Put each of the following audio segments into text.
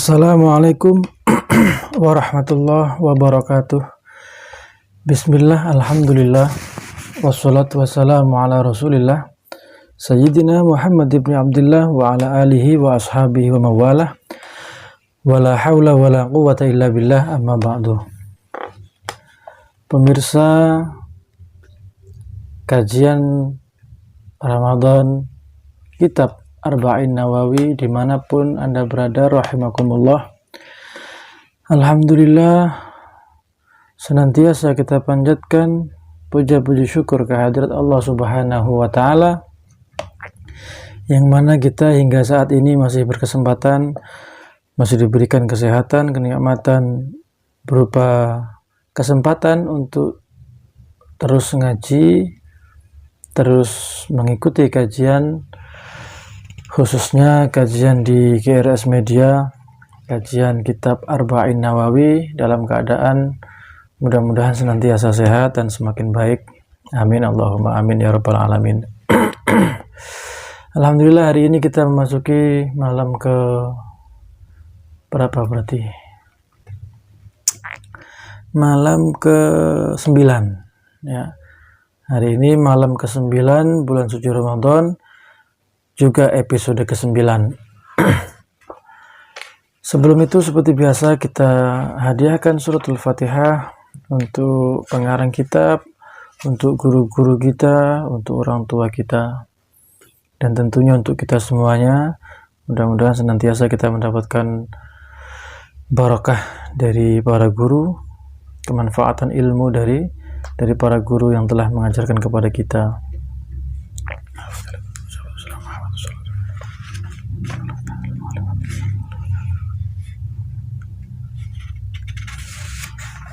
Assalamualaikum warahmatullahi wabarakatuh. Bismillah, alhamdulillah, wassalatu wassalamu ala rasulillah Sayyidina Muhammad ibn Abdullah wa ala alihi wa ashabihi wa mawalah, wa la hawla wa la quwwata illa billah, amma ba'du. Pemirsa kajian Ramadan kitab Arba'in Nawawi dimanapun Anda berada, rahimakumullah. Alhamdulillah, senantiasa kita panjatkan puja-puji syukur kehadirat Allah Subhanahu wa Ta'ala, yang mana kita hingga saat ini masih berkesempatan, masih diberikan kesehatan, kenikmatan berupa kesempatan untuk terus ngaji, terus mengikuti kajian, khususnya kajian di GRS Media, kajian kitab Arba'in Nawawi, dalam keadaan mudah-mudahan senantiasa sehat dan semakin baik. Amin Allahumma amin ya rabbal alamin. Alhamdulillah, hari ini kita memasuki malam ke berapa berarti? Malam ke-9 ya. Hari ini malam ke-9 bulan suci Ramadan, juga episode ke-9. Sebelum itu, seperti biasa, kita hadiahkan suratul Fatihah untuk pengarang kitab, untuk guru-guru kita, untuk orang tua kita, dan tentunya untuk kita semuanya. Mudah-mudahan senantiasa kita mendapatkan barakah dari para guru, kemanfaatan ilmu dari para guru yang telah mengajarkan kepada kita.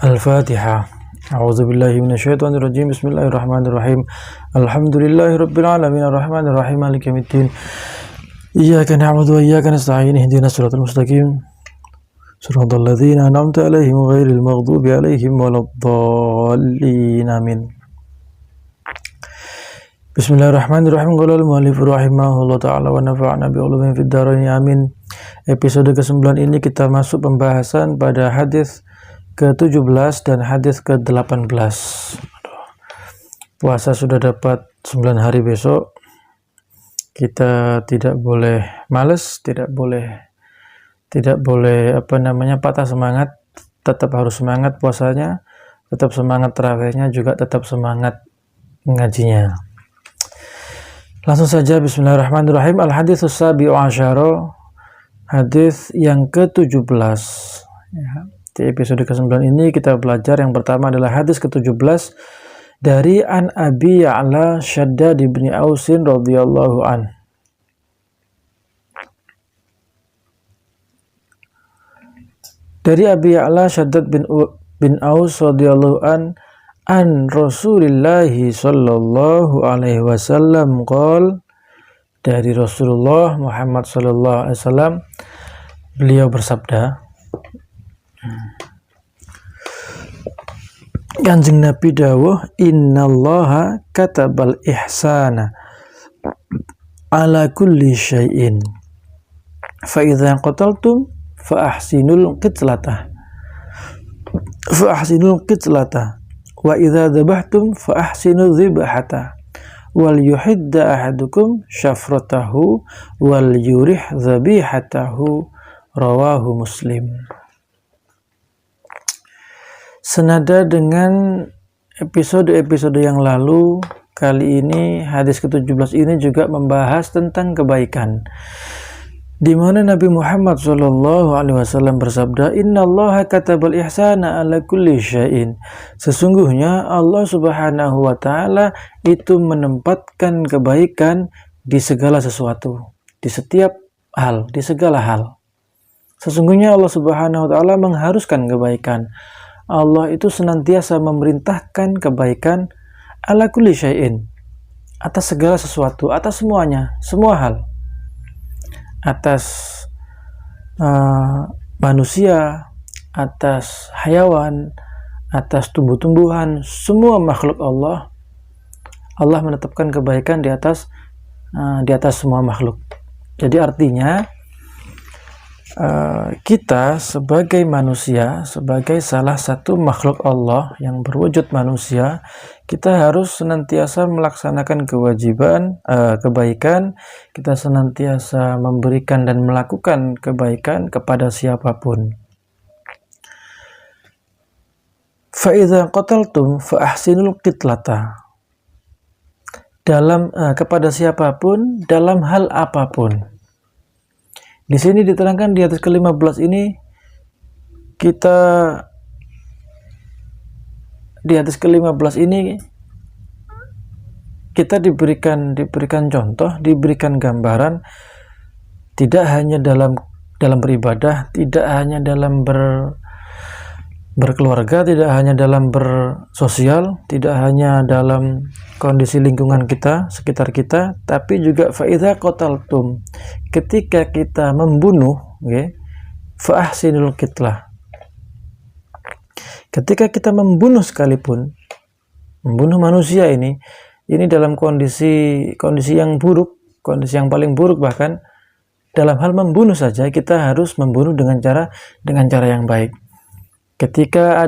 Al-Fatihah. A'udzu billahi minasyaitonir rajim. Bismillahirrahmanirrahim. Alhamdulillahi rabbil alamin arrahmanir rahim maliki yaumiddin. Iyyaka na'budu wa iyyaka nasta'in. Ihdinas siratal mustaqim. Siratal ladzina an'amta 'alaihim ghairil maghdubi 'alaihim waladdallin. Amin. Bismillahirrahmanirrahim. Qala al-mu'allif rahimahullah ta'ala wa nafa'ana bi ulumin fid dharain. Amin. Episode ke-9 ini kita masuk pembahasan pada hadis ke-17 dan hadis ke-18. Puasa sudah dapat 9 hari besok. Kita tidak boleh males, tidak boleh patah semangat. Tetap harus semangat puasanya, tetap semangat tarawihnya, juga tetap semangat ngajinya. Langsung saja, bismillahirrahmanirrahim. Al-haditsus sabi'u asyara, hadis yang ke-17 ya. Di episode ke-9 ini kita belajar yang pertama adalah hadis ke-17 dari An Abi Ya'la Shaddad bin Ausin radhiyallahu an. Dari Abi Ya'la Shaddad bin Aus radhiyallahu an Rasulillah sallallahu alaihi wasallam qol, dari Rasulullah Muhammad sallallahu alaihi wasallam, beliau bersabda, Kanjeng Nabi dawuh, innallaha katabal ihsana ala kulli syai'in fa idza qataltum fa ahsinul qitlata wa idza dhabhtum fa ahsinul dhibhata wal yuhidda ahadukum syafratahu wal yurih dhabihatahu, rawahu Muslim. Senada dengan episode-episode yang lalu, kali ini hadis ke-17 ini juga membahas tentang kebaikan, di mana Nabi Muhammad SAW bersabda, innallaha katabal ihsana ala kulli syai'in. Sesungguhnya Allah Subhanahu wa Ta'ala itu menempatkan kebaikan di segala sesuatu, di setiap hal, di segala hal. Sesungguhnya Allah Subhanahu wa Ta'ala mengharuskan kebaikan. Allah itu senantiasa memerintahkan kebaikan ala kulli syai'in, atas segala sesuatu, atas semuanya, semua hal, atas manusia, atas hayawan, atas tumbuh-tumbuhan, semua makhluk Allah. Allah menetapkan kebaikan di atas semua makhluk. Jadi artinya kita sebagai manusia, sebagai salah satu makhluk Allah yang berwujud manusia, kita harus senantiasa melaksanakan kewajiban, kebaikan. Kita senantiasa memberikan dan melakukan kebaikan kepada siapapun. Fa'idha qataltum fa'ahsinul qitlata. Kepada siapapun, dalam hal apapun. Di sini diterangkan di atas ke-15 ini, kita di atas ke-15 ini kita diberikan contoh, diberikan gambaran, tidak hanya dalam beribadah, tidak hanya dalam berkeluarga, tidak hanya dalam bersosial, tidak hanya dalam kondisi lingkungan kita, sekitar kita, tapi juga fa'idha qataltum, ketika kita membunuh, fa'ahsinul qitlah. Ketika kita membunuh sekalipun, membunuh manusia ini dalam kondisi yang buruk, kondisi yang paling buruk, bahkan dalam hal membunuh saja kita harus membunuh dengan cara yang baik. Ketika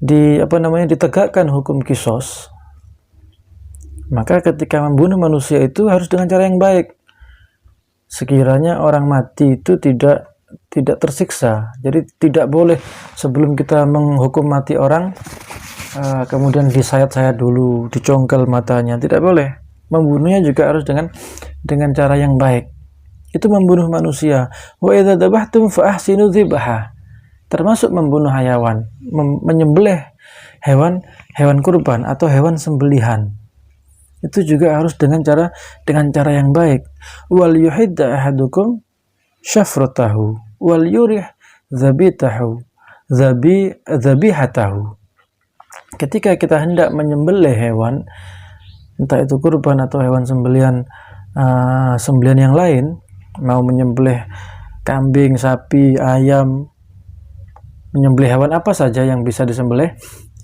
ditegakkan hukum kisos, maka ketika membunuh manusia itu harus dengan cara yang baik. Sekiranya orang mati itu tidak tersiksa, jadi tidak boleh sebelum kita menghukum mati orang kemudian disayat-sayat dulu, dicongkel matanya, tidak boleh. Membunuhnya juga harus dengan cara yang baik. Itu membunuh manusia. Wa idza dabahtum fa ahsinu dzibha. Termasuk membunuh hayawan, menyembelih hewan kurban atau hewan sembelihan. Itu juga harus dengan cara yang baik. Wal yuhidda ahadukum syafratahu wal yurih dzabihatahu. Ketika kita hendak menyembelih hewan, entah itu kurban atau hewan sembelihan yang lain, mau menyembelih kambing, sapi, ayam, menyembelih hewan apa saja yang bisa disembelih,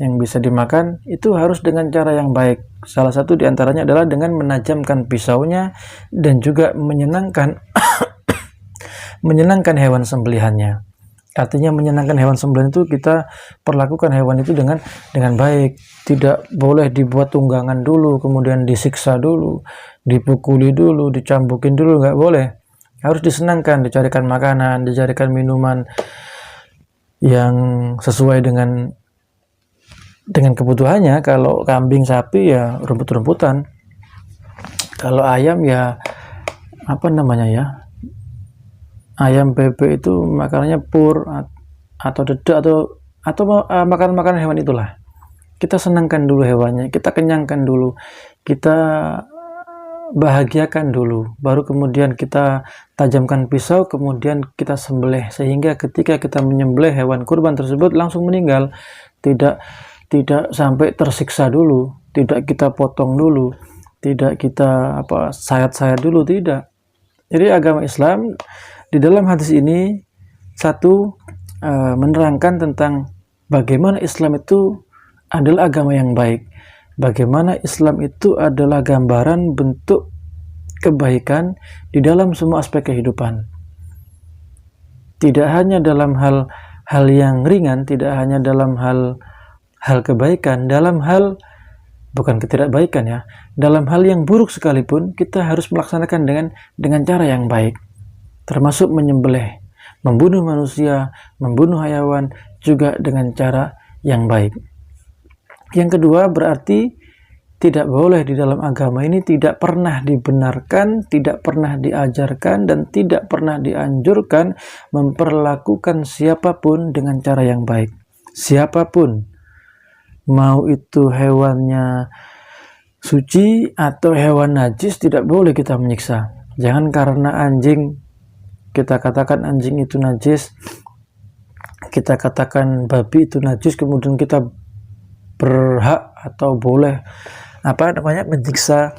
yang bisa dimakan, itu harus dengan cara yang baik. Salah satu diantaranya adalah dengan menajamkan pisaunya dan juga menyenangkan hewan sembelihannya. Artinya menyenangkan hewan sembelihan itu kita perlakukan hewan itu dengan baik. Tidak boleh dibuat tunggangan dulu, kemudian disiksa dulu, dipukuli dulu, dicambukin dulu, nggak boleh. Harus disenangkan, dicarikan makanan, dicarikan minuman yang sesuai dengan kebutuhannya. Kalau kambing, sapi ya rumput-rumputan. Kalau ayam ya ayam bebek itu makanannya pur atau dedak atau makanan-makanan hewan itulah. Kita senangkan dulu hewannya, kita kenyangkan dulu, kita bahagiakan dulu, baru kemudian kita tajamkan pisau, kemudian kita sembelih, sehingga ketika kita menyembelih hewan kurban tersebut langsung meninggal, tidak sampai tersiksa dulu, tidak kita potong dulu, tidak kita sayat-sayat dulu, tidak. Jadi agama Islam di dalam hadis ini menerangkan tentang bagaimana Islam itu adalah agama yang baik, bagaimana Islam itu adalah gambaran bentuk kebaikan di dalam semua aspek kehidupan. Tidak hanya dalam hal yang ringan, tidak hanya dalam hal kebaikan, dalam hal bukan ketidakbaikan ya, dalam hal yang buruk sekalipun kita harus melaksanakan dengan cara yang baik, termasuk menyembelih, membunuh manusia, membunuh hayawan juga dengan cara yang baik. Yang kedua, berarti tidak boleh di dalam agama ini, tidak pernah dibenarkan, tidak pernah diajarkan, dan tidak pernah dianjurkan memperlakukan siapapun dengan cara yang baik. Siapapun, mau itu hewannya suci atau hewan najis, tidak boleh kita menyiksa. Jangan karena anjing, kita katakan anjing itu najis, kita katakan babi itu najis, kemudian kita berhak atau boleh menyiksa,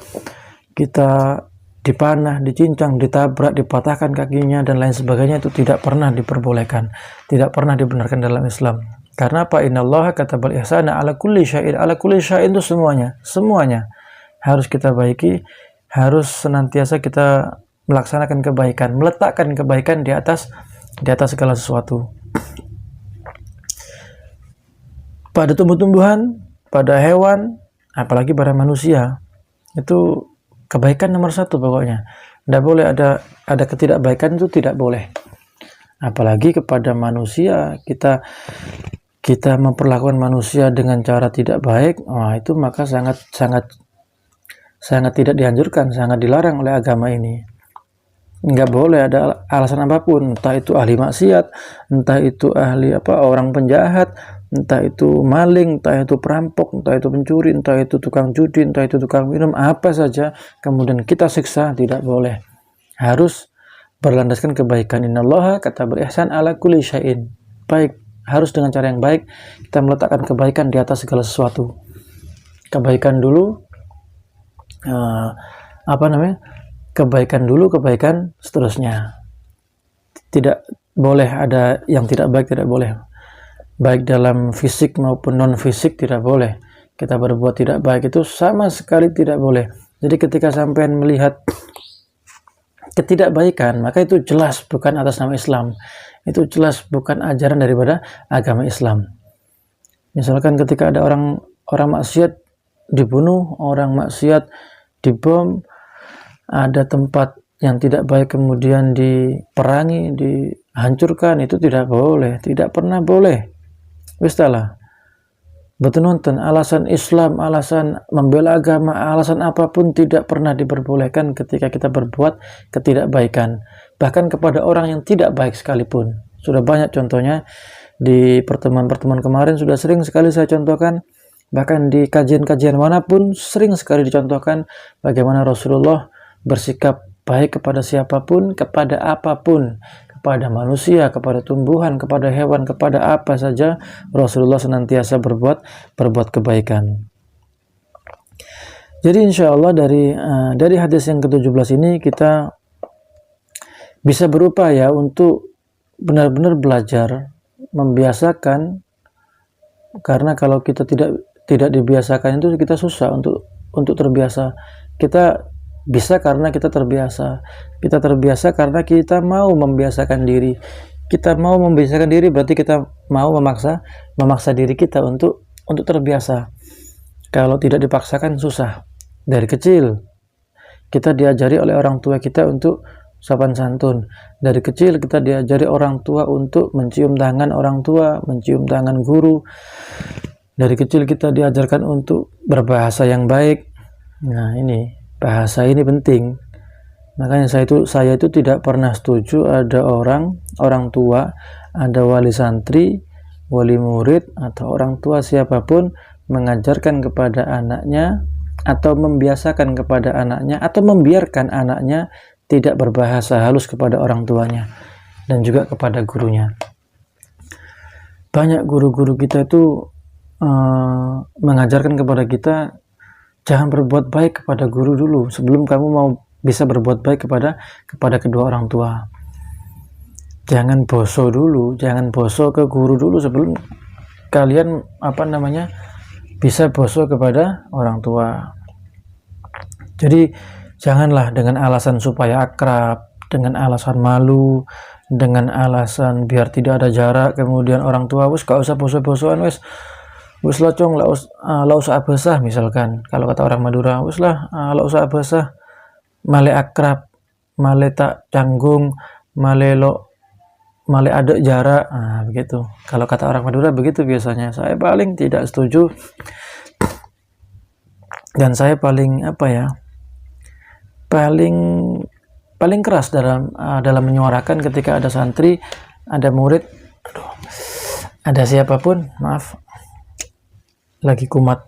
kita dipanah, dicincang, ditabrak, dipatahkan kakinya dan lain sebagainya. Itu tidak pernah diperbolehkan, tidak pernah dibenarkan dalam Islam. Karena apa? Innallaha katabal ihsana ala kulli syai'in, itu semuanya harus kita baiki, harus senantiasa kita melaksanakan kebaikan, meletakkan kebaikan di atas segala sesuatu. Pada tumbuh-tumbuhan, pada hewan, apalagi pada manusia, itu kebaikan nomor satu pokoknya. Tidak boleh ada ketidakbaikan, itu tidak boleh. Apalagi kepada manusia, kita memperlakukan manusia dengan cara tidak baik, itu maka sangat tidak dianjurkan, sangat dilarang oleh agama ini. Nggak boleh ada alasan apapun, entah itu ahli maksiat, entah itu ahli orang penjahat, entah itu maling, entah itu perampok, entah itu pencuri, entah itu tukang judi, entah itu tukang minum, apa saja, kemudian kita siksa, tidak boleh. Harus berlandaskan kebaikan. Innallaha katabal ihsan ala kulli syai'in. Baik, harus dengan cara yang baik, kita meletakkan kebaikan di atas segala sesuatu. Kebaikan dulu, kebaikan dulu, kebaikan seterusnya. Tidak boleh ada yang tidak baik, tidak boleh. Baik dalam fisik maupun non fisik tidak boleh. Kita berbuat tidak baik itu sama sekali tidak boleh. Jadi ketika sampean melihat ketidakbaikan, maka itu jelas bukan atas nama Islam. Itu jelas bukan ajaran daripada agama Islam. Misalkan ketika ada orang maksiat dibunuh, orang maksiat dibom, ada tempat yang tidak baik kemudian diperangi, dihancurkan, itu tidak boleh, tidak pernah boleh. Wistalah, betul nonton, alasan Islam, alasan membela agama, alasan apapun tidak pernah diperbolehkan ketika kita berbuat ketidakbaikan, bahkan kepada orang yang tidak baik sekalipun. Sudah banyak contohnya di pertemuan-pertemuan kemarin, sudah sering sekali saya contohkan, bahkan di kajian-kajian manapun sering sekali dicontohkan bagaimana Rasulullah bersikap baik kepada siapapun, kepada apapun, kepada manusia, kepada tumbuhan, kepada hewan, kepada apa saja, Rasulullah senantiasa berbuat kebaikan. Jadi insya Allah dari hadis yang ke-17 ini kita bisa berupaya untuk benar-benar belajar, membiasakan, karena kalau kita tidak dibiasakan itu kita susah untuk terbiasa. Kita bisa karena kita terbiasa. Kita terbiasa karena kita mau membiasakan diri. Kita mau membiasakan diri berarti kita mau memaksa diri kita untuk terbiasa. Kalau tidak dipaksakan susah. Dari kecil kita diajari oleh orang tua kita untuk sopan santun. Dari kecil kita diajari orang tua untuk mencium tangan orang tua, mencium tangan guru. Dari kecil kita diajarkan untuk berbahasa yang baik. Nah, ini bahasa ini penting. Makanya saya itu tidak pernah setuju ada orang tua, ada wali santri, wali murid, atau orang tua siapapun mengajarkan kepada anaknya atau membiasakan kepada anaknya atau membiarkan anaknya tidak berbahasa halus kepada orang tuanya dan juga kepada gurunya. Banyak guru-guru kita itu mengajarkan kepada kita, jangan berbuat baik kepada guru dulu sebelum kamu mau bisa berbuat baik kepada kedua orang tua. Jangan boso dulu, jangan boso ke guru dulu sebelum kalian bisa boso kepada orang tua. Jadi janganlah dengan alasan supaya akrab, dengan alasan malu, dengan alasan biar tidak ada jarak, kemudian orang tua wis gak usah boso-bosoan, wis lah cong, la usah abasah, misalkan kalau kata orang Madura, wis lah la usah abasah, male akrab, male tak canggung, male ada jarak, begitu. Kalau kata orang Madura begitu biasanya. Saya paling tidak setuju dan saya paling paling keras dalam menyuarakan ketika ada santri, ada murid, ada siapapun, maaf, lagi kumat,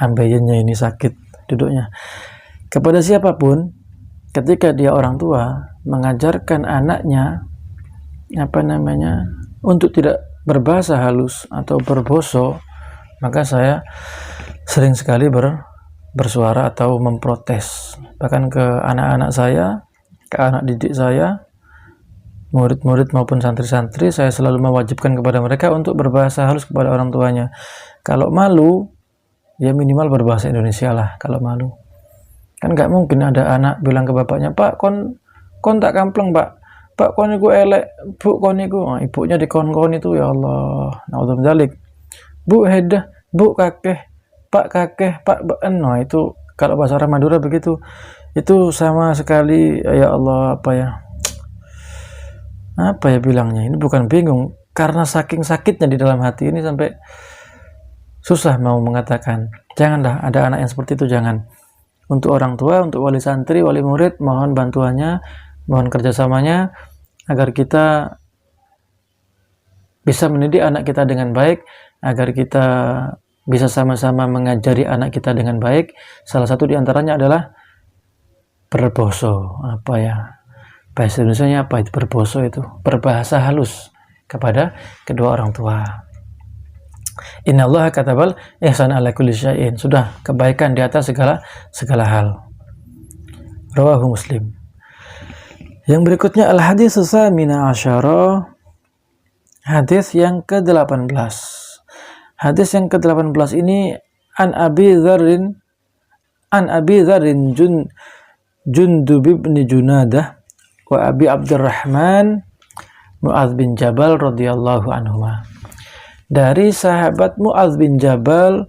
ambeyennya ini sakit duduknya. Kepada siapapun, ketika dia orang tua mengajarkan anaknya untuk tidak berbahasa halus atau berboso, maka saya sering sekali bersuara atau memprotes, bahkan ke anak-anak saya, ke anak didik saya, murid-murid maupun santri-santri. Saya selalu mewajibkan kepada mereka untuk berbahasa halus kepada orang tuanya. Kalau malu, ya minimal berbahasa Indonesia lah kalau malu. Kan nggak mungkin ada anak bilang ke bapaknya, Pak, kon tak kampleng, Pak kon iku elek, Bu kon iku. Nah, ibunya dikon-kon itu, ya Allah, naudzubillah. Bu hedah, Bu kakeh, Pak kakeh, Pak been. Nah, itu kalau bahasa orang Madura begitu. Itu sama sekali, ya Allah, apa ya bilangnya, ini bukan bingung, karena saking sakitnya di dalam hati ini sampai susah mau mengatakan. Janganlah ada anak yang seperti itu, jangan. Untuk orang tua, untuk wali santri, wali murid, mohon bantuannya, mohon kerjasamanya, agar kita bisa mendidik anak kita dengan baik, agar kita bisa sama-sama mengajari anak kita dengan baik. Salah satu diantaranya adalah berboso. Apa ya, bahasa Indonesianya apa itu berboso? Itu berbahasa halus kepada kedua orang tua. Innallaha katabal ihsan ala kulli syai'in. Sudah kebaikan di atas segala hal. Rawahu Muslim. Yang berikutnya al-hadis tsamina asyara, hadis yang ke-18. Hadis yang ke-18 ini an Abi Dzarrin Jundub bin Junadah wa Abi Abdurrahman Mu'adz bin Jabal radhiyallahu anhuma. Dari sahabat Mu'adz bin Jabal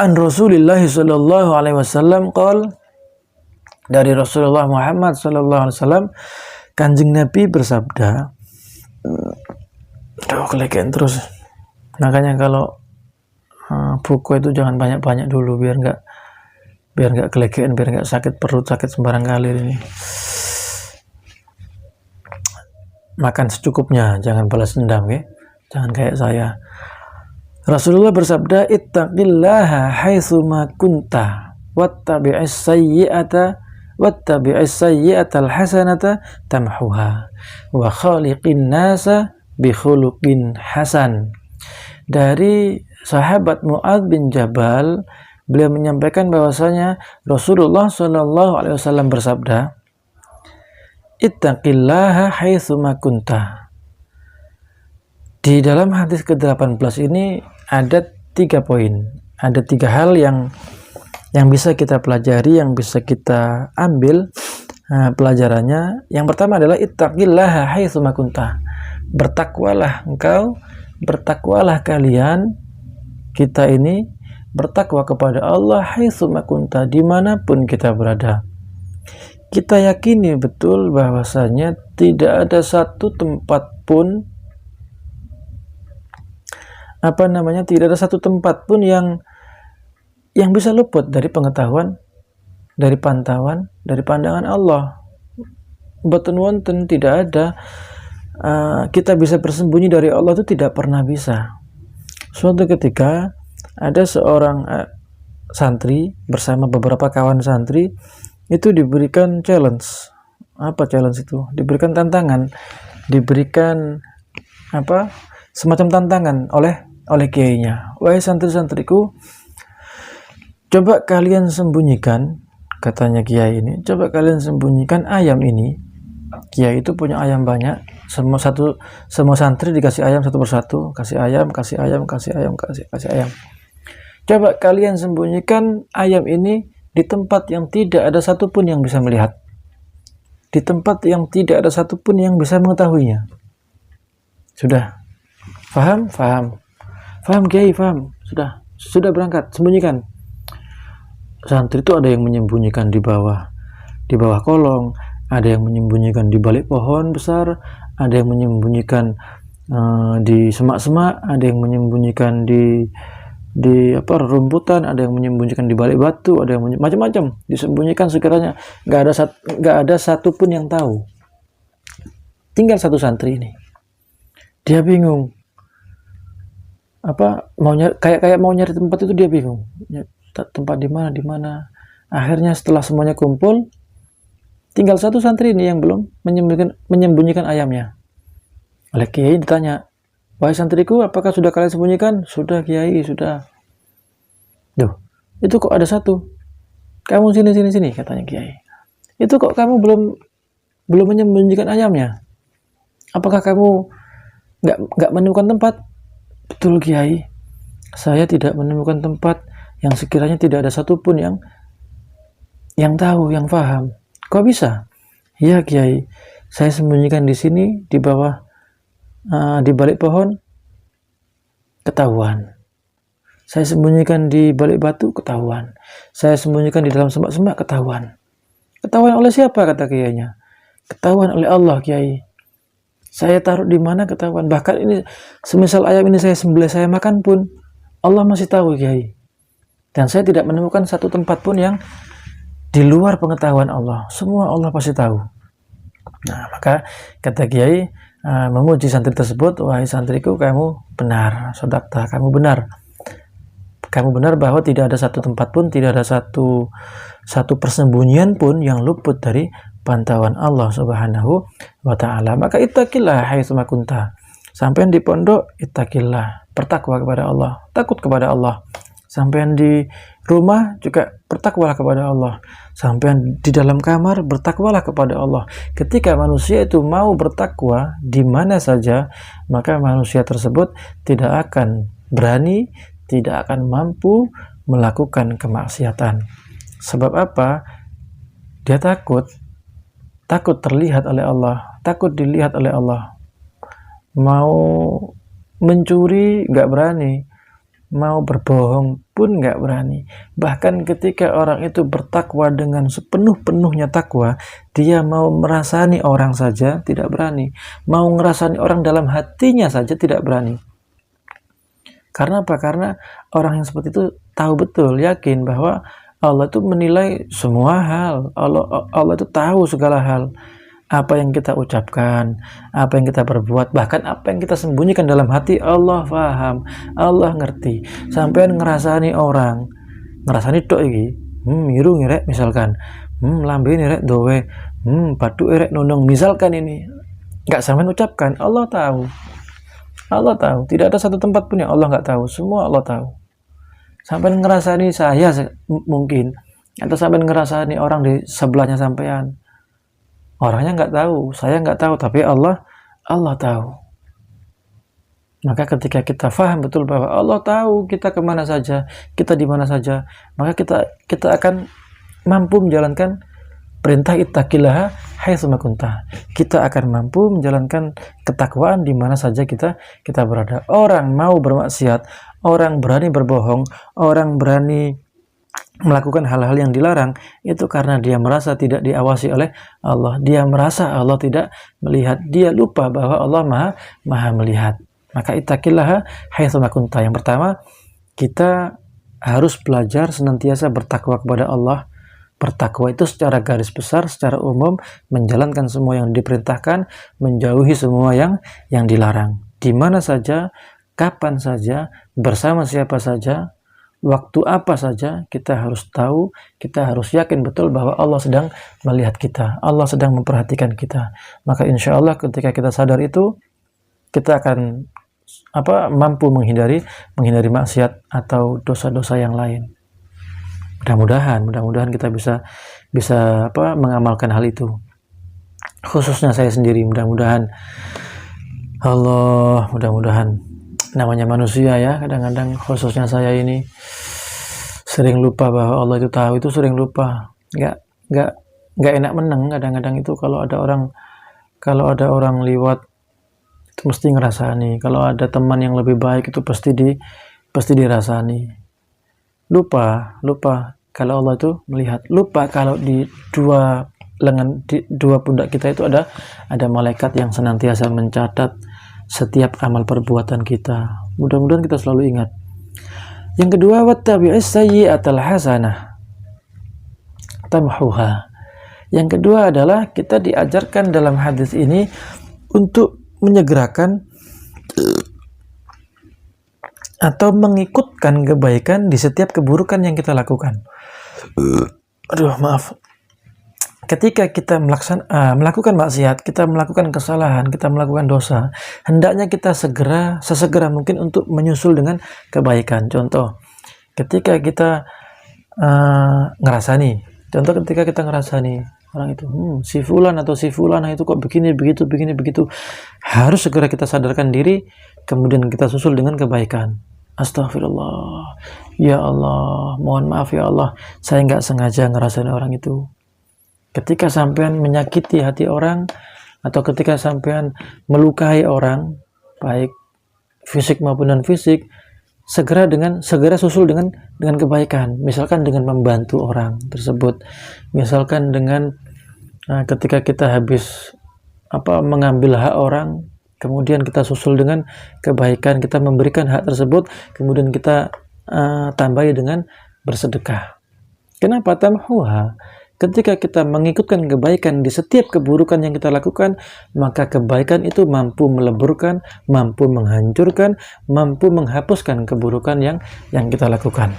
an Rasulillah sallallahu alaihi wasallam qol, dari Rasulullah Muhammad sallallahu alaihi wasallam, Kanjeng Nabi bersabda, kelekean terus. Makanya kalau buku itu jangan banyak-banyak dulu biar nggak kelekean, biar nggak sakit perut, sakit sembarang kali ini. Makan secukupnya, jangan balas dendam, ya. Jangan kayak saya. Rasulullah bersabda, ittaqillaha haitsu ma kunta wattabi'is sayyi'atal hasanata tamhuha wa khaliqin nasa bi khuluqin hasan. Dari sahabat Mu'adz bin Jabal, beliau menyampaikan bahwasanya Rasulullah Shallallahu alaihi wasallam bersabda, ittaqillaha haitsu ma kunta. Di dalam hadis ke-18 ini ada 3 poin, ada 3 hal yang bisa kita pelajari, yang bisa kita ambil pelajarannya. Yang pertama adalah ittaqillaha haitsu ma kunta. Bertakwalah engkau, bertakwalah kalian, kita ini bertakwa kepada Allah haitsu ma kunta, dimanapun kita berada. Kita yakini betul bahwasanya tidak ada satu tempat pun tidak ada satu tempat pun yang bisa luput dari pengetahuan, dari pantauan, dari pandangan Allah. Boten wonten, tidak ada kita bisa bersembunyi dari Allah, itu tidak pernah bisa. Suatu ketika ada seorang santri bersama beberapa kawan santri itu diberikan challenge. Apa challenge itu? Diberikan tantangan, diberikan semacam tantangan oleh kiainya. Wahai santri-santriku, coba kalian sembunyikan, katanya kiai ini, coba kalian sembunyikan ayam ini. Kiai itu punya ayam banyak, semua santri dikasih ayam satu persatu, kasih ayam. Coba kalian sembunyikan ayam ini di tempat yang tidak ada satupun yang bisa melihat, di tempat yang tidak ada satupun yang bisa mengetahuinya. Sudah faham Kiai, faham, sudah berangkat, sembunyikan. Santri itu ada yang menyembunyikan di bawah kolong, ada yang menyembunyikan di balik pohon besar, ada yang menyembunyikan di semak-semak, ada yang menyembunyikan di rumputan, ada yang menyembunyikan di balik batu, ada yang macam-macam disembunyikan sekiranya nggak ada satupun yang tahu. Tinggal satu santri ini, dia bingung kayak mau nyari tempat itu, dia bingung tempat di mana. Akhirnya setelah semuanya kumpul, tinggal satu santri ini yang belum menyembunyikan ayamnya. Oleh kiai ditanya, wahai santriku, apakah sudah kalian sembunyikan? Sudah kiai, sudah. Duh, itu kok ada satu. Kamu sini, katanya kiai. Itu kok kamu belum menyembunyikan ayamnya? Apakah kamu nggak menemukan tempat? Betul kiai, saya tidak menemukan tempat yang sekiranya tidak ada satupun yang tahu, yang paham. Kok bisa? Ya Kiai, saya sembunyikan di sini, di bawah, di balik pohon, ketahuan. Saya sembunyikan di balik batu, ketahuan. Saya sembunyikan di dalam semak-semak, ketahuan. Ketahuan oleh siapa, kata kiainya? Ketahuan oleh Allah, Kiai. Saya taruh di mana, ketahuan. Bahkan ini, semisal ayam ini saya sembelih, saya makan pun, Allah masih tahu, Kiai. Dan saya tidak menemukan satu tempat pun yang di luar pengetahuan Allah. Semua Allah pasti tahu. Nah, maka kata Kiai, memuji santri tersebut, wahai santriku, kamu benar, sodakta, kamu benar. Kamu benar bahwa tidak ada satu tempat pun, tidak ada satu persembunyian pun yang luput dari pantauan Allah Subhanahu wa Ta'ala. Maka ittaqillah haitsuma kunta. Sampai di pondok, ittaqillah, bertakwa kepada Allah, takut kepada Allah. Sampai di rumah juga bertakwalah kepada Allah. Sampai di dalam kamar bertakwalah kepada Allah. Ketika manusia itu mau bertakwa di mana saja, maka manusia tersebut tidak akan berani, tidak akan mampu melakukan kemaksiatan. Sebab apa? Dia takut terlihat oleh Allah, takut dilihat oleh Allah. Mau mencuri nggak berani, mau berbohong pun nggak berani. Bahkan ketika orang itu bertakwa dengan sepenuh-penuhnya takwa, dia mau merasani orang saja tidak berani, mau ngerasani orang dalam hatinya saja tidak berani. Karena apa? Karena orang yang seperti itu tahu betul, yakin bahwa Allah itu menilai semua hal. Allah itu tahu segala hal. Apa yang kita ucapkan, apa yang kita perbuat, bahkan apa yang kita sembunyikan dalam hati, Allah paham, Allah ngerti. Sampai ngerasani orang, ngerasani tok iki, miru ngirek misalkan, lambe ngirek dowe, batu irek nunung misalkan ini, nggak sampai ucapkan, Allah tahu. Allah tahu, tidak ada satu tempat pun yang Allah nggak tahu, semua Allah tahu. Sampai ngerasani saya mungkin, atau sampai ngerasani orang di sebelahnya sampean. Orangnya nggak tahu, saya nggak tahu, tapi Allah tahu. Maka ketika kita faham betul bahwa Allah tahu kita kemana saja, kita di mana saja, maka kita akan mampu menjalankan perintah ittaqillaha haitsuma kunta. Kita akan mampu menjalankan ketakwaan di mana saja kita berada. Orang mau bermaksiat, orang berani berbohong, orang berani melakukan hal-hal yang dilarang, itu karena dia merasa tidak diawasi oleh Allah. Dia merasa Allah tidak melihat. Dia lupa bahwa Allah maha melihat. Maka ittaqillaha haitsuma kunta. Yang pertama, kita harus belajar senantiasa bertakwa kepada Allah. Bertakwa itu secara garis besar, secara umum, menjalankan semua yang diperintahkan, menjauhi semua yang dilarang. Di mana saja, kapan saja, bersama siapa saja, waktu apa saja, kita harus tahu, kita harus yakin betul bahwa Allah sedang melihat kita, Allah sedang memperhatikan kita. Maka insya Allah ketika kita sadar itu, kita akan mampu menghindari maksiat atau dosa-dosa yang lain. Mudah-mudahan kita bisa mengamalkan hal itu. Khususnya saya sendiri, mudah-mudahan namanya manusia ya, kadang-kadang khususnya saya ini sering lupa bahwa Allah itu tahu, itu sering lupa, nggak enak menang kadang-kadang itu kalau ada orang liwat itu mesti ngerasani, kalau ada teman yang lebih baik itu pasti dirasani. Lupa kalau Allah itu melihat, lupa kalau di dua pundak kita itu ada malaikat yang senantiasa mencatat setiap amal perbuatan kita. Mudah-mudahan kita selalu ingat. Yang kedua, wattabi'is sayyi'atal hasanah tamhuha. Yang kedua adalah kita diajarkan dalam hadis ini untuk menyegerakan atau mengikutkan kebaikan di setiap keburukan yang kita lakukan. Maaf. Ketika kita melakukan maksiat, kita melakukan kesalahan, kita melakukan dosa, hendaknya kita sesegera mungkin untuk menyusul dengan kebaikan. Contoh, ketika kita ngerasani orang itu, si fulan atau si fulana itu kok begini begitu, harus segera kita sadarkan diri, kemudian kita susul dengan kebaikan. Astagfirullah, ya Allah, mohon maaf ya Allah, saya nggak sengaja ngerasain orang itu. Ketika sampean menyakiti hati orang, atau ketika sampean melukai orang, baik fisik maupun non fisik, segera susul dengan kebaikan. Misalkan dengan membantu orang tersebut, misalkan dengan ketika kita habis mengambil hak orang, kemudian kita susul dengan kebaikan, kita memberikan hak tersebut, kemudian kita tambahi dengan bersedekah. Kenapa? Tamhuha. Ketika kita mengikutkan kebaikan di setiap keburukan yang kita lakukan, maka kebaikan itu mampu meleburkan, mampu menghancurkan, mampu menghapuskan keburukan yang kita lakukan.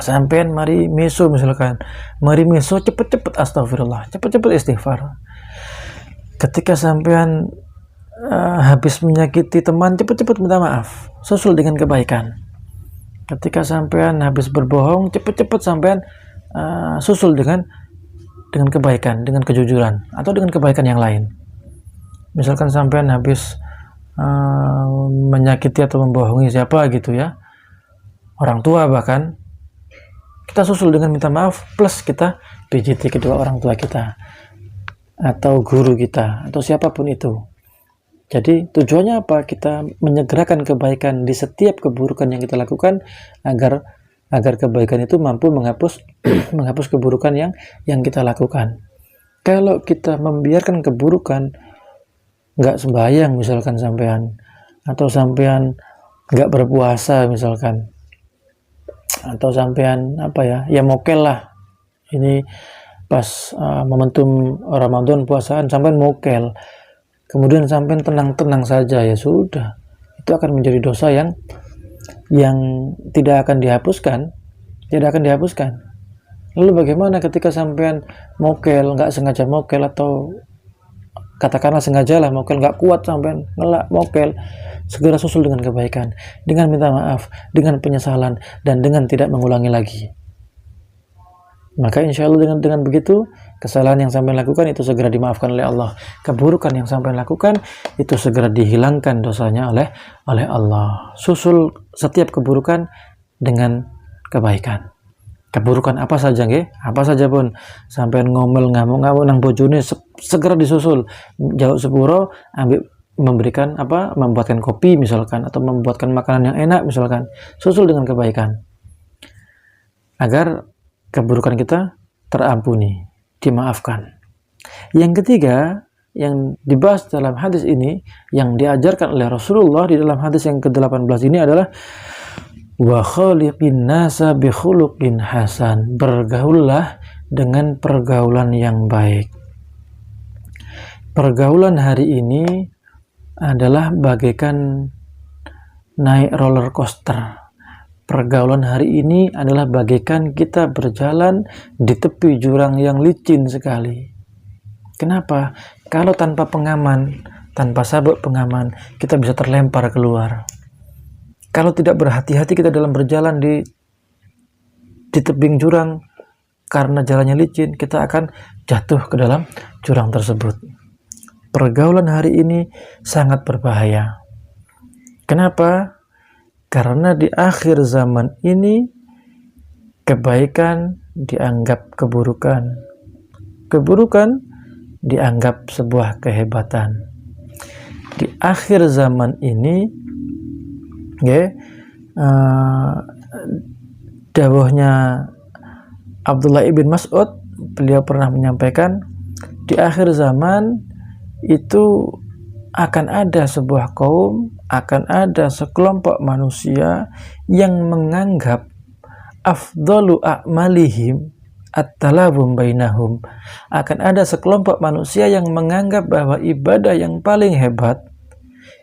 Sampean mari meso misalkan, mari meso cepet-cepet astagfirullah, cepet-cepet istighfar. Ketika sampean habis menyakiti teman, cepat-cepat minta maaf, susul dengan kebaikan. Ketika sampean habis berbohong, cepat-cepat sampean susul dengan kebaikan, dengan kejujuran, atau dengan kebaikan yang lain. Misalkan sampean habis menyakiti atau membohongi siapa gitu ya, orang tua bahkan, kita susul dengan minta maaf, plus kita pijiti kedua orang tua kita, atau guru kita, atau siapapun itu. Jadi tujuannya apa? Kita menyegerakan kebaikan di setiap keburukan yang kita lakukan, agar kebaikan itu mampu menghapus keburukan yang kita lakukan. Kalau kita membiarkan keburukan, nggak sembahyang misalkan sampean, atau sampean nggak berpuasa misalkan, atau sampean ya mokel lah, ini pas momentum Ramadan puasaan sampean mokel, kemudian sampai tenang-tenang saja, ya sudah, itu akan menjadi dosa yang tidak akan dihapuskan. Lalu bagaimana ketika sampean mokel, nggak sengaja mokel, atau katakanlah sengaja lah mokel, nggak kuat sampean ngelak mokel, segera susul dengan kebaikan, dengan minta maaf, dengan penyesalan, dan dengan tidak mengulangi lagi. Maka insya Allah dengan begitu, kesalahan yang sampai lakukan itu segera dimaafkan oleh Allah. Keburukan yang sampai lakukan itu segera dihilangkan dosanya oleh Allah. Susul setiap keburukan dengan kebaikan. Keburukan apa saja nggih? Apa saja pun, sampai ngomel ngamuk nang bojone segera disusul. Jauh sepuro memberikan membuatkan kopi misalkan, atau membuatkan makanan yang enak misalkan. Susul dengan kebaikan, agar keburukan kita terampuni, dimaafkan. Yang ketiga yang dibahas dalam hadis ini, yang diajarkan oleh Rasulullah di dalam hadis yang ke-18 ini adalah wa khaliqin nasa bi khuluqin hasan. Bergaullah dengan pergaulan yang baik. Pergaulan hari ini adalah bagaikan naik roller coaster. Pergaulan hari ini adalah bagaikan kita berjalan di tepi jurang yang licin sekali. Kenapa? Kalau tanpa pengaman, tanpa sabuk pengaman, kita bisa terlempar keluar. Kalau tidak berhati-hati kita dalam berjalan di tebing jurang, karena jalannya licin, kita akan jatuh ke dalam jurang tersebut. Pergaulan hari ini sangat berbahaya. Kenapa? Karena di akhir zaman ini, kebaikan dianggap keburukan. Keburukan dianggap sebuah kehebatan. Di akhir zaman ini, dawuhnya Abdullah ibn Mas'ud, beliau pernah menyampaikan, di akhir zaman itu akan ada sebuah kaum, akan ada sekelompok manusia yang menganggap afdalu a'malihim at-talabum bainahum. Akan ada sekelompok manusia yang menganggap bahwa ibadah yang paling hebat,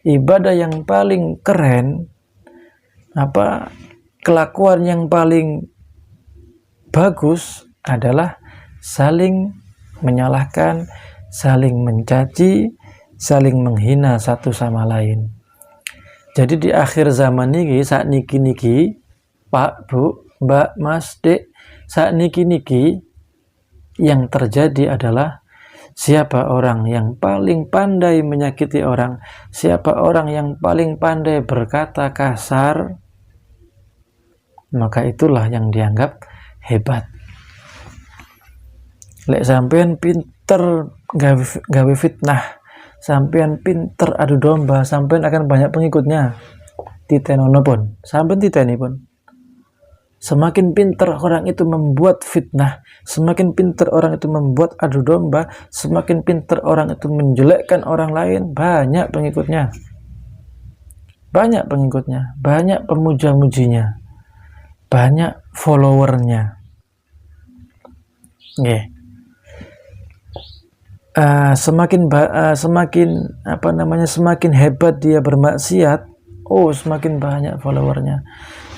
ibadah yang paling keren, kelakuan yang paling bagus adalah saling menyalahkan, saling mencaci, saling menghina satu sama lain. Jadi di akhir zaman ini, saat niki Pak, Bu, Mbak, Mas, Dek, saat niki yang terjadi adalah siapa orang yang paling pandai menyakiti orang, siapa orang yang paling pandai berkata kasar, maka itulah yang dianggap hebat. Lek sampean pinter gawe fitnah, sampean pinter adu domba, sampean akan banyak pengikutnya. Titenono pun, sampean titeni pun. Semakin pinter orang itu membuat fitnah, semakin pinter orang itu membuat adu domba, semakin pinter orang itu menjelekkan orang lain, banyak pengikutnya. Banyak pengikutnya, banyak pemuja-mujinya, banyak followernya. Nggih. Semakin hebat dia bermaksiat, semakin banyak followernya.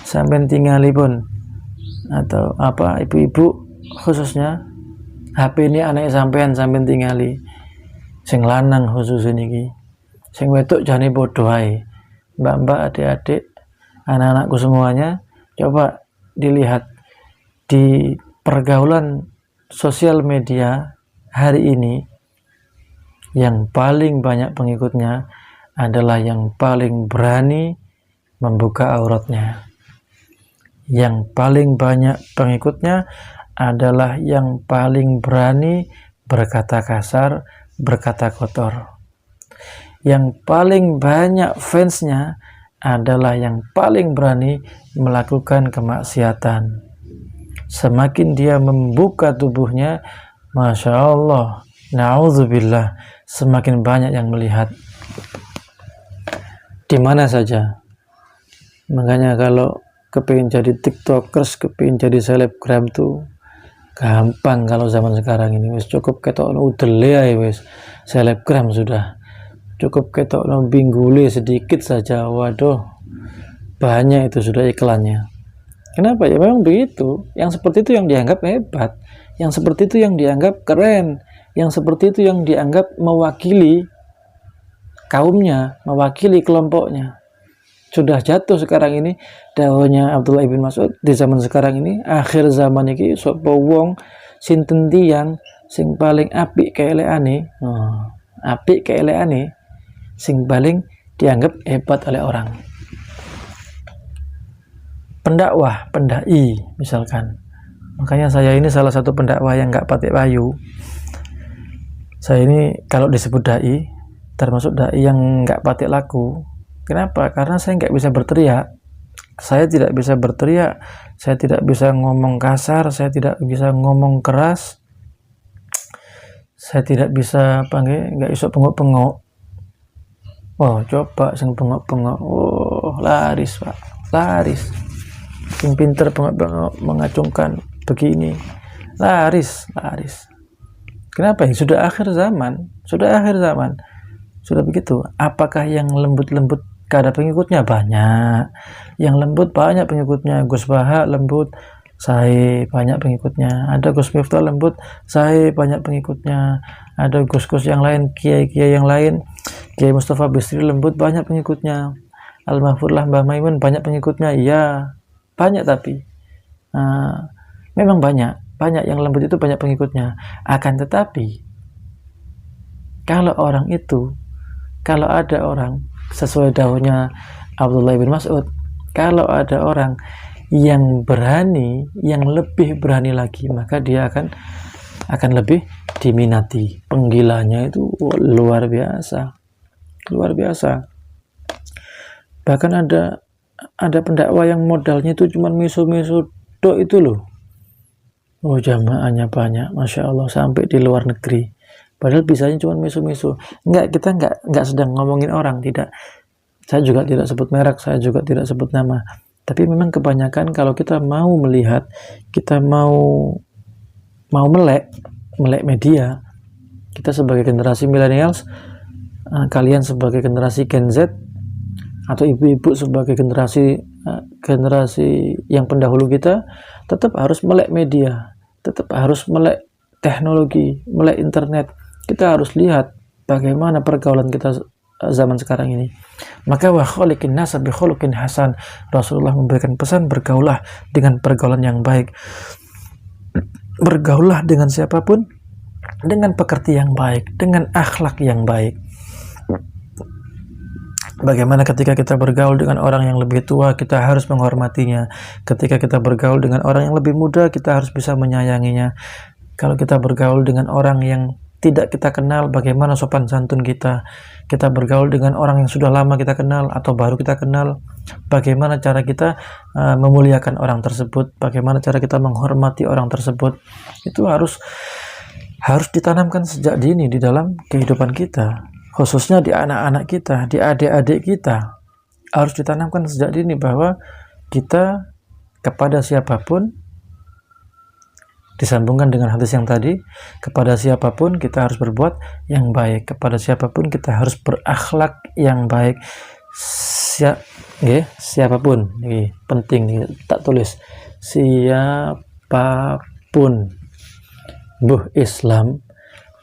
Sampai tingali pun, atau ibu-ibu khususnya, HP ini anak sampean tingali, sing lanang khusus ini, sing wedok jane bodoh ae. Mbak-mbak, adik-adik, anak-anakku semuanya, coba dilihat di pergaulan sosial media hari ini, yang paling banyak pengikutnya adalah yang paling berani membuka auratnya. Yang paling banyak pengikutnya adalah yang paling berani berkata kasar, berkata kotor. Yang paling banyak fansnya adalah yang paling berani melakukan kemaksiatan. Semakin dia membuka tubuhnya, Masya Allah, na'udzubillah, semakin banyak yang melihat. Di mana saja. Makanya kalau kepingin jadi tiktokers, kepingin jadi selebgram tuh gampang kalau zaman sekarang ini. Wis cukup ketokno udele ae wis selebgram sudah. Cukup ketokno binggule sedikit saja, waduh, banyak itu sudah iklannya. Kenapa? Ya memang begitu. Yang seperti itu yang dianggap hebat, yang seperti itu yang dianggap keren, yang seperti itu yang dianggap mewakili kaumnya, mewakili kelompoknya. Sudah jatuh sekarang ini dawuhnya Abdullah ibn Mas'ud, di zaman sekarang ini, akhir zaman iki sapa wong sinten tiyang sing paling apik keeleane, apik keeleane, sing paling dianggap hebat oleh orang. Pendakwah, pendai misalkan. Makanya saya ini salah satu pendakwah yang nggak patek payu. Saya ini kalau disebut dai, termasuk dai yang nggak patek laku. Kenapa? Karena saya nggak bisa berteriak. Saya tidak bisa berteriak, saya tidak bisa ngomong kasar, saya tidak bisa ngomong keras, saya tidak bisa nggak iso pengok-pengok. Coba sing pengok-pengok, laris Pak, laris. Sing pinter pengok-pengok mengacungkan begini, laris. Kenapa? Sudah akhir zaman, sudah begitu. Apakah yang lembut-lembut gak ada pengikutnya? Banyak. Yang lembut banyak pengikutnya. Gus Baha lembut, saya banyak pengikutnya. Ada Gus Miftah lembut, saya banyak pengikutnya. Ada Gus-Gus yang lain, kiai-kiai yang lain, Kiai Mustafa Bisri lembut, banyak pengikutnya. Al-Mahfurlah Mbah Maimun banyak pengikutnya. Iya, banyak. Tapi memang banyak yang lembut itu banyak pengikutnya. Akan tetapi kalau ada orang sesuai dawuhnya Abdullah bin Mas'ud, kalau ada orang yang berani, yang lebih berani lagi, maka dia akan lebih diminati. Penggilanya itu luar biasa. Bahkan ada pendakwa yang modalnya itu cuma misu-misu dok itu loh. Jamaahnya banyak, Masya Allah, sampai di luar negeri. Padahal bisanya cuma misu-misu. Kita enggak sedang ngomongin orang, tidak. Saya juga tidak sebut merek, saya juga tidak sebut nama. Tapi memang kebanyakan kalau kita mau melihat, kita mau melek media, kita sebagai generasi millennials, kalian sebagai generasi Gen Z, atau ibu-ibu sebagai generasi yang pendahulu kita, tetap harus melek media, tetap harus melek teknologi, melek internet. Kita harus lihat bagaimana pergaulan kita zaman sekarang ini. Maka wa khaliqin nasa bi khuluqin hasan. Rasulullah memberikan pesan, bergaulah dengan pergaulan yang baik. Bergaulah dengan siapapun dengan pekerti yang baik, dengan akhlak yang baik. Bagaimana ketika kita bergaul dengan orang yang lebih tua, kita harus menghormatinya. Ketika kita bergaul dengan orang yang lebih muda, kita harus bisa menyayanginya. Kalau kita bergaul dengan orang yang tidak kita kenal, bagaimana sopan santun kita. Kita bergaul dengan orang yang sudah lama kita kenal atau baru kita kenal, bagaimana cara kita memuliakan orang tersebut, bagaimana cara kita menghormati orang tersebut. Itu harus ditanamkan sejak dini di dalam kehidupan kita, khususnya di anak-anak kita, di adik-adik kita. Harus ditanamkan sejak dini bahwa kita kepada siapapun, disambungkan dengan hadis yang tadi, kepada siapapun kita harus berbuat yang baik, kepada siapapun kita harus berakhlak yang baik. Siapapun, penting tak tulis, siapapun, buh Islam,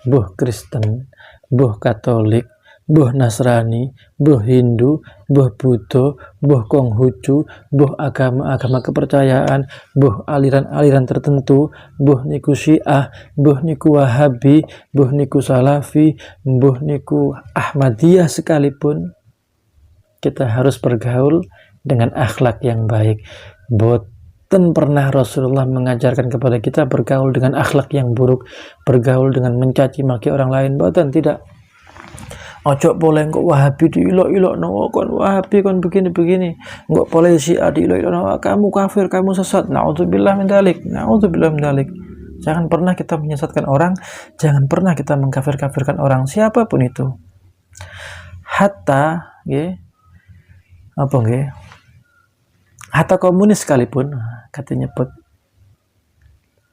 buh Kristen, buh Katolik, buh Nasrani, buh Hindu, buh Buddha, buh Konghucu, buh agama-agama kepercayaan, buh aliran-aliran tertentu, buh niku Syiah, buh niku Wahabi, buh niku Salafi, buh niku Ahmadiyah sekalipun, kita harus bergaul dengan akhlak yang baik. Boten pernah Rasulullah mengajarkan kepada kita bergaul dengan akhlak yang buruk, bergaul dengan mencaci maki orang lain. Boten, tidak. Ojo boleh kok Wahabi diilok-ilok, no kon Wahabi kon begini-begini, nggak boleh Syiah diilok-ilok, no kamu kafir, kamu sesat. Naudzubillah min dzalik, naudzubillah min dzalik. Jangan pernah kita menyesatkan orang, jangan pernah kita mengkafir-kafirkan orang, siapapun itu. Hatta hatta komunis sekalipun, katanya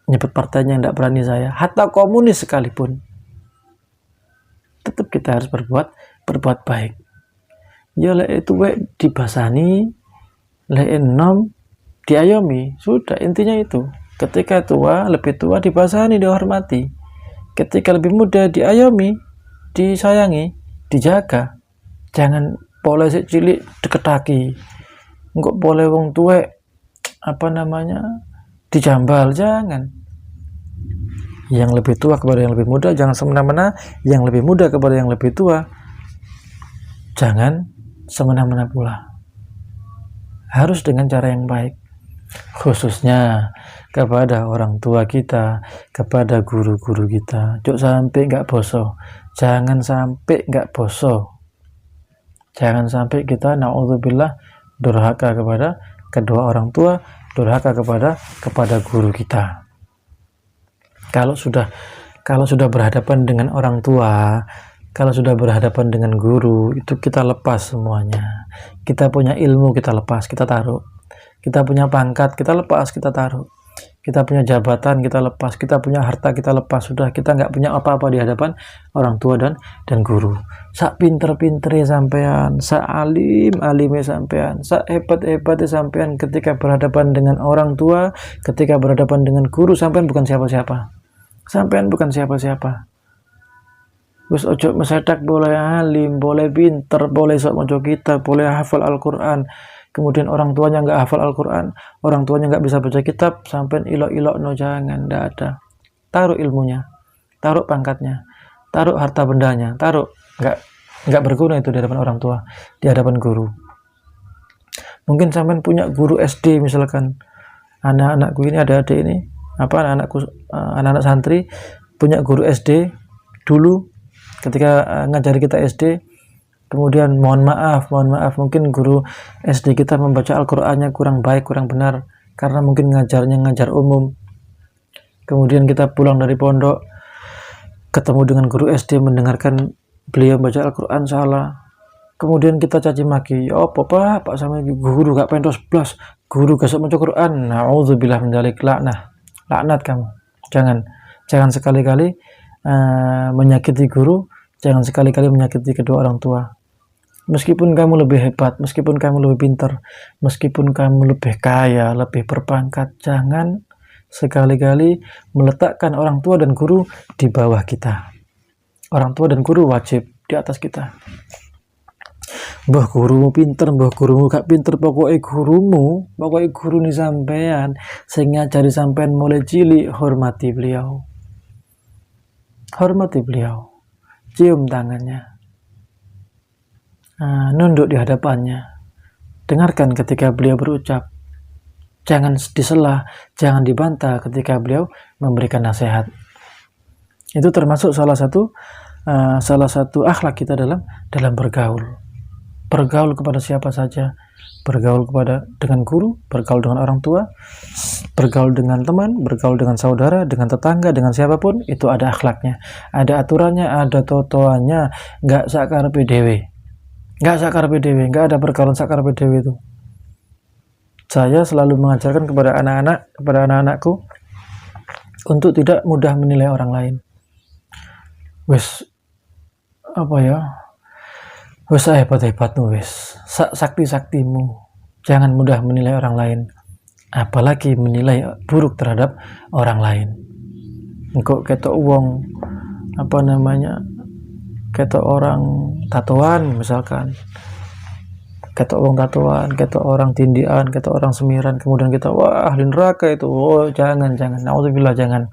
nyebut partainya yang tidak berani saya, hatta komunis sekalipun, tetap kita harus berbuat baik. Ya lek itu dibasani, lek enom diayomi, sudah, intinya itu. Ketika lebih tua dibasani, dihormati. Ketika lebih muda diayomi, disayangi, dijaga. Jangan boleh si cilik deketaki, nggak boleh wong tuwek dijambal, jangan. Yang lebih tua kepada yang lebih muda jangan semena-mena, yang lebih muda kepada yang lebih tua jangan semena-mena pula. Harus dengan cara yang baik, khususnya kepada orang tua kita, kepada guru-guru kita. Jangan sampai nggak boso, jangan sampai nggak boso. Jangan sampai kita naudzubillah durhaka kepada kedua orang tua, durhaka kepada guru kita. Kalau sudah berhadapan dengan orang tua, kalau sudah berhadapan dengan guru, itu kita lepas semuanya. Kita punya ilmu, kita lepas, kita taruh. Kita punya pangkat, kita lepas, kita taruh. Kita punya jabatan, kita lepas. Kita punya harta, kita lepas. Sudah, kita nggak punya apa-apa di hadapan orang tua dan guru. Sak pinter-pintere sampean, sak alim-alime sampean, sak hebat-hebatnya sampean, ketika berhadapan dengan orang tua, ketika berhadapan dengan guru, sampean bukan siapa-siapa. Sampean bukan siapa-siapa. Wis ojo mesedak, boleh alim, boleh pinter, boleh sok mojo kitab, boleh hafal Al-Quran. Kemudian orang tuanya nggak hafal Al-Quran, orang tuanya nggak bisa baca kitab, sampai ilok-ilok, no, jangan, nggak ada. Taruh ilmunya, taruh pangkatnya, taruh harta bendanya, taruh, nggak berguna itu di hadapan orang tua, di hadapan guru. Mungkin sampai punya guru SD misalkan, anak-anakku ini, adik-adik ini, anak-anak santri punya guru SD dulu ketika ngajari kita SD. Kemudian mohon maaf, mungkin guru SD kita membaca Al-Qur'annya kurang baik, kurang benar, karena mungkin ngajar umum. Kemudian kita pulang dari pondok, ketemu dengan guru SD, mendengarkan beliau baca Al-Qur'an salah. Kemudian kita caci maki, ya apa pak sama guru gak pentos blas, guru gak sok maca Qur'an. Nauzubillah min dzalik, laknat kamu. Jangan sekali-kali menyakiti guru, jangan sekali-kali menyakiti kedua orang tua. Meskipun kamu lebih hebat, meskipun kamu lebih pintar, meskipun kamu lebih kaya, lebih berpangkat, jangan sekali-kali meletakkan orang tua dan guru di bawah kita. Orang tua dan guru wajib di atas kita. Mbah gurumu pinter, mbah gurumu gak pinter, pokoknya guru nih sampean, sing ngajari sampean mulai cilik, hormati beliau. Hormati beliau. Cium tangannya. nunduk di hadapannya, dengarkan ketika beliau berucap, jangan disela, jangan dibantah ketika beliau memberikan nasihat. Itu termasuk salah satu akhlak kita dalam bergaul kepada siapa saja, bergaul dengan guru, bergaul dengan orang tua, bergaul dengan teman, bergaul dengan saudara, dengan tetangga, dengan siapapun, itu ada akhlaknya, ada aturannya, ada totoannya, nggak sakarpe dewe, nggak ada pergaulan sakarpe dewe itu. Saya selalu mengajarkan kepada anak-anakku untuk tidak mudah menilai orang lain. Wes hebat-hebatmu, wes sakti-saktimu, jangan mudah menilai orang lain, apalagi menilai buruk terhadap orang lain. Engkau ketok wong ketok orang tatoan misalkan, ketok wong tatoan, ketok orang tindian, ketok orang semiran, kemudian kita wah ahli neraka itu. Oh, jangan, naudzubillah, jangan.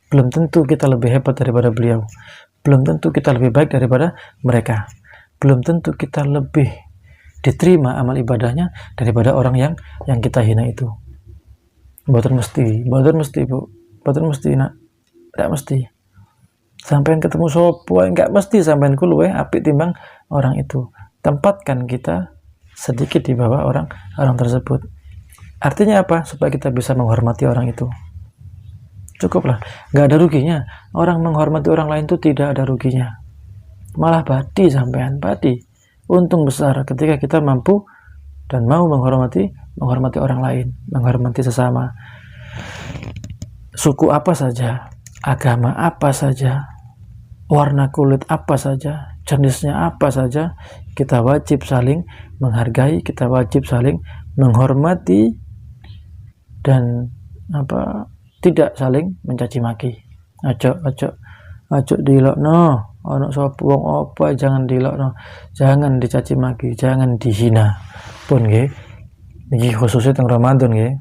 Belum tentu kita lebih hebat daripada beliau, belum tentu kita lebih baik daripada mereka, belum tentu kita lebih diterima amal ibadahnya daripada orang yang kita hina itu. Boten mesti Bu, boten mesti nak, tidak mesti. Sampai ketemu sopo enggak mesti sampean ku luweh apik timbang orang itu. Tempatkan kita sedikit di bawah orang tersebut. Artinya apa? Supaya kita bisa menghormati orang itu. Cukuplah, nggak ada ruginya. Orang menghormati orang lain itu tidak ada ruginya, malah badi sampean, badi untung besar ketika kita mampu dan mau menghormati orang lain, menghormati sesama, suku apa saja, agama apa saja, warna kulit apa saja, jenisnya apa saja, kita wajib saling menghargai, kita wajib saling menghormati, dan tidak saling mencaci maki. Aja dilokno ono sapa wong apa, jangan dilokno, jangan dicaci maki, jangan dihina pun nggih. Niki khususnya teng Ramadan nggih,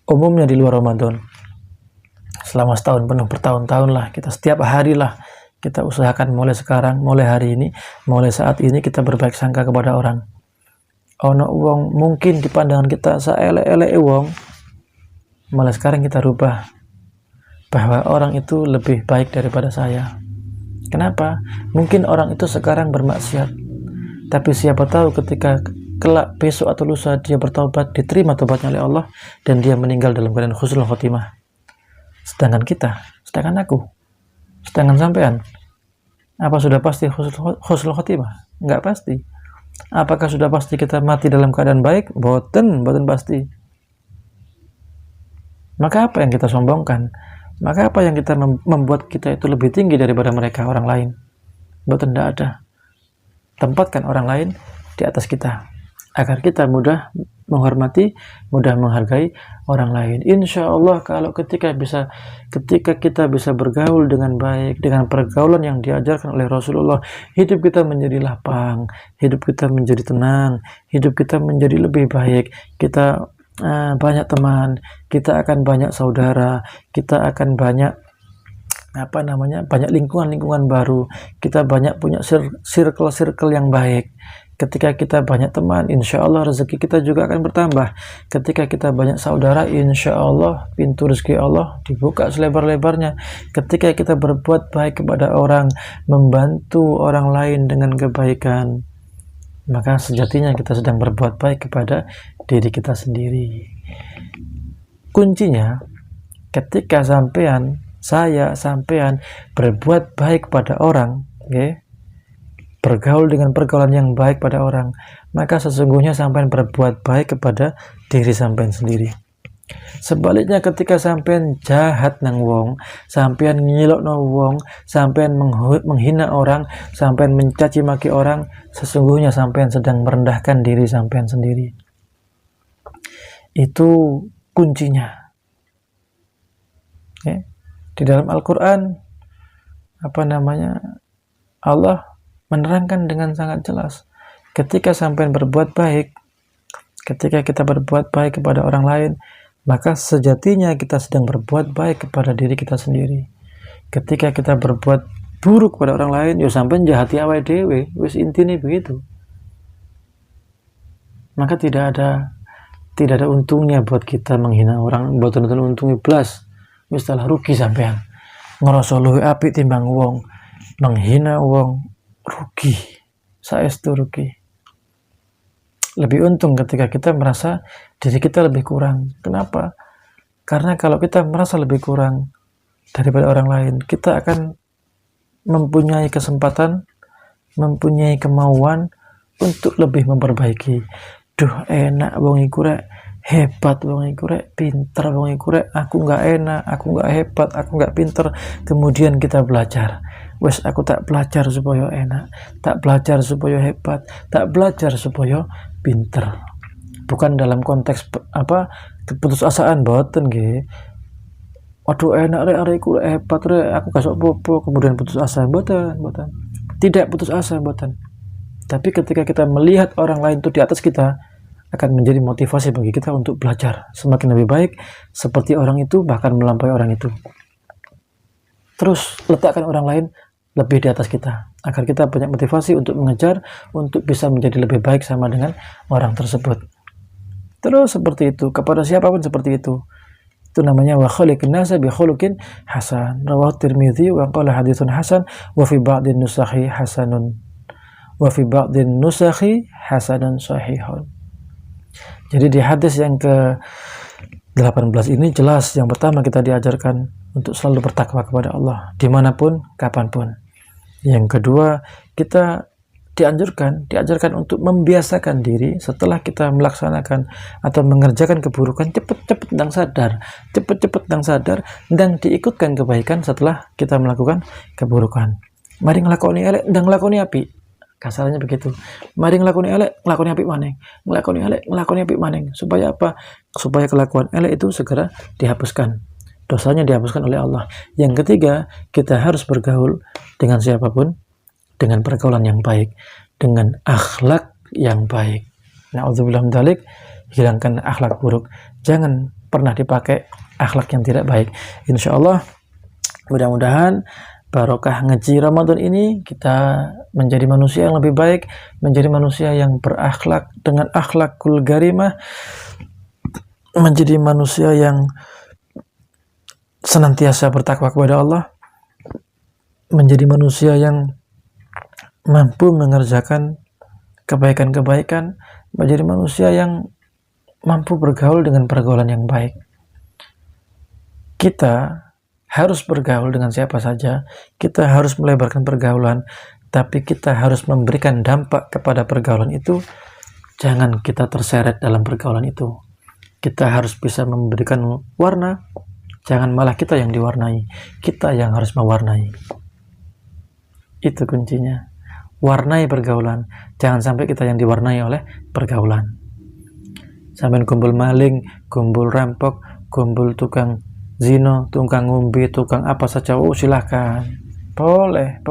umumnya di luar Ramadan selama setahun penuh, bertahun-tahun lah, kita setiap hari lah kita usahakan mulai sekarang, mulai hari ini, mulai saat ini kita berbaik sangka kepada orang. Ono wong mungkin di pandangan kita saelek-eleke wong, mulai sekarang kita rubah bahwa orang itu lebih baik daripada saya. Kenapa? Mungkin orang itu sekarang bermaksiat, tapi siapa tahu ketika kelak besok atau lusa dia bertaubat, diterima taubatnya oleh Allah, dan dia meninggal dalam keadaan husnul khotimah. Sedangkan aku, sedangkan sampean, apa sudah pasti husnul khotimah? Enggak pasti. Apakah sudah pasti kita mati dalam keadaan baik? Boten pasti. Maka apa yang kita sombongkan? Maka apa yang kita membuat kita itu lebih tinggi daripada mereka, orang lain? Boten, tidak ada. Tempatkan orang lain di atas kita, agar kita mudah menghormati, mudah menghargai orang lain. Insya Allah kalau ketika kita bisa bergaul dengan baik, dengan pergaulan yang diajarkan oleh Rasulullah, hidup kita menjadi lapang, hidup kita menjadi tenang, hidup kita menjadi lebih baik. Kita banyak teman, kita akan banyak saudara, kita akan banyak banyak lingkungan baru, kita banyak punya circle yang baik. Ketika kita banyak teman, insya Allah rezeki kita juga akan bertambah. Ketika kita banyak saudara, insya Allah pintu rezeki Allah dibuka selebar-lebarnya. Ketika kita berbuat baik kepada orang, membantu orang lain dengan kebaikan, maka sejatinya kita sedang berbuat baik kepada diri kita sendiri. Kuncinya ketika sampean berbuat baik pada orang, bergaul dengan pergaulan yang baik pada orang, maka sesungguhnya sampean berbuat baik kepada diri sampean sendiri. Sebaliknya ketika sampean jahat nang wong, sampean ngilokno wong, sampean menghina orang, sampean mencaci maki orang, sesungguhnya sampean sedang merendahkan diri sampean sendiri. Itu kuncinya. Di dalam Al-Qur'an Allah menerangkan dengan sangat jelas, ketika sampean berbuat baik, ketika kita berbuat baik kepada orang lain, maka sejatinya kita sedang berbuat baik kepada diri kita sendiri. Ketika kita berbuat buruk pada orang lain, ya sampai jahati awake dhewe, wis intine begitu. Maka tidak ada untungnya buat kita menghina orang, mboten untungnya blas. Wis telah rugi sampean. Ngerasa luwih apik timbang wong, menghina wong, rugi. Saestu rugi. Lebih untung ketika kita merasa diri kita lebih kurang. Kenapa? Karena kalau kita merasa lebih kurang daripada orang lain, kita akan mempunyai kesempatan, mempunyai kemauan untuk lebih memperbaiki. Duh, enak wong iku rek, hebat wong iku rek, pinter wong iku rek, aku nggak enak, aku nggak hebat, aku nggak pinter. Kemudian kita belajar. Wes aku tak belajar supaya enak, tak belajar supaya hebat, tak belajar supaya pinter. Bukan dalam konteks keputusasaan boten nggih. Waduh enak rek areku rek hebat rek, aku gak sok popo, kemudian putus asa. Boten. Tidak putus asa boten. Tapi ketika kita melihat orang lain itu di atas kita, akan menjadi motivasi bagi kita untuk belajar semakin lebih baik seperti orang itu, bahkan melampaui orang itu. Terus letakkan orang lain lebih di atas kita, agar kita punya motivasi untuk mengejar, untuk bisa menjadi lebih baik sama dengan orang tersebut. Terus seperti itu, kepada siapapun seperti itu. Itu namanya wa khaliqin nasa bi khuluqin hasan. Rawahu Tirmidzi wa qala haditsun hasan wa fi ba'din nusakhi hasanun. Wa fi ba'din nusakhi hasanun sahihun. Jadi di hadis yang ke-18 ini jelas, yang pertama kita diajarkan untuk selalu bertakwa kepada Allah dimanapun, kapanpun. Yang kedua, kita diajarkan untuk membiasakan diri setelah kita melaksanakan atau mengerjakan keburukan, cepet-cepet dan sadar dan diikutkan kebaikan setelah kita melakukan keburukan. Mari nglakoni elek ndang nglakoni apik. Kasarnya begitu. Mari nglakoni elek, nglakoni apik maneh. Nglakoni elek, nglakoni apik maneh. Supaya apa? Supaya kelakuan elek itu segera dihapuskan. Dosanya dihapuskan oleh Allah. Yang ketiga, kita harus bergaul dengan siapapun dengan pergaulan yang baik, dengan akhlak yang baik. Na'udzubillah min dzalik, hilangkan akhlak buruk. Jangan pernah dipakai akhlak yang tidak baik. Insyaallah mudah-mudahan barokah ngaji Ramadan ini kita menjadi manusia yang lebih baik, menjadi manusia yang berakhlak dengan akhlakul garimah, menjadi manusia yang senantiasa bertakwa kepada Allah, menjadi manusia yang mampu mengerjakan kebaikan-kebaikan, menjadi manusia yang mampu bergaul dengan pergaulan yang baik. Kita harus bergaul dengan siapa saja, kita harus melebarkan pergaulan, tapi kita harus memberikan dampak kepada pergaulan itu. Jangan kita terseret dalam pergaulan itu. Kita harus bisa memberikan warna, jangan malah kita yang diwarnai, kita yang harus mewarnai. Itu kuncinya. Warnai pergaulan, jangan sampai kita yang diwarnai oleh pergaulan. Sampai kumpul maling, kumpul rampok, kumpul tukang zino, tukang ngombe, tukang apa saja, silahkan, boleh.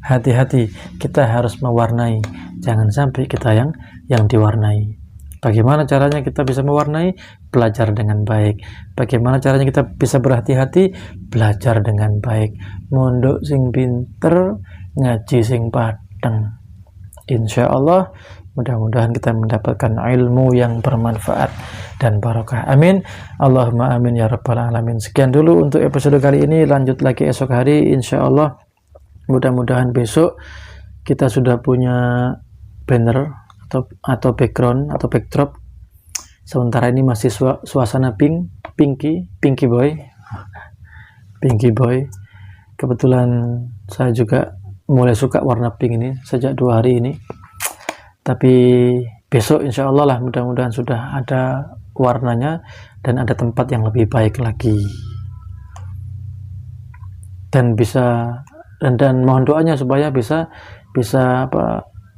Hati-hati, kita harus mewarnai, jangan sampai kita yang diwarnai. Bagaimana caranya kita bisa mewarnai? Belajar dengan baik. Bagaimana caranya kita bisa berhati-hati? Belajar dengan baik. Mondok sing pinter, ngaji sing padeng. Insya Allah mudah-mudahan kita mendapatkan ilmu yang bermanfaat dan barokah. Amin. Allahumma amin ya rabbal alamin. Sekian dulu untuk episode kali ini. Lanjut lagi esok hari insya Allah. Mudah-mudahan besok kita sudah punya banner atau background atau backdrop. Sementara ini masih suasana pinky boy. Kebetulan saya juga mulai suka warna pink ini sejak 2 hari ini. Tapi besok insya Allah lah, mudah-mudahan sudah ada warnanya dan ada tempat yang lebih baik lagi. Dan mohon doanya supaya bisa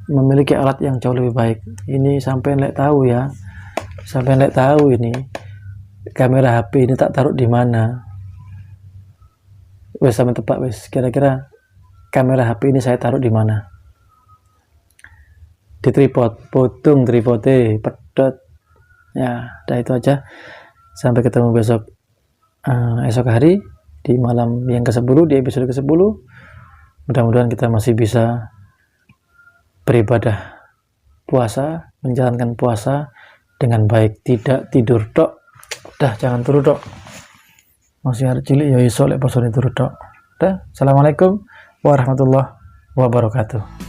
memiliki alat yang jauh lebih baik. Ini sampai lek tahu ya. Sampai lek tahu ini kamera HP ini tak taruh di mana. Wes sampai tepat wes. Kira-kira kamera HP ini saya taruh di mana? Di tripod, potong tripodnya, pedot. Ya, udah itu aja. Sampai ketemu besok esok hari di malam yang ke-10, di episode ke-10. Mudah-mudahan kita masih bisa beribadah puasa, menjalankan puasa dengan baik, tidak tidur tok. Dah, jangan turu tok. Masih hari cilik ya iso lek posone turu tok. Dah, assalamualaikum warahmatullahi wabarakatuh.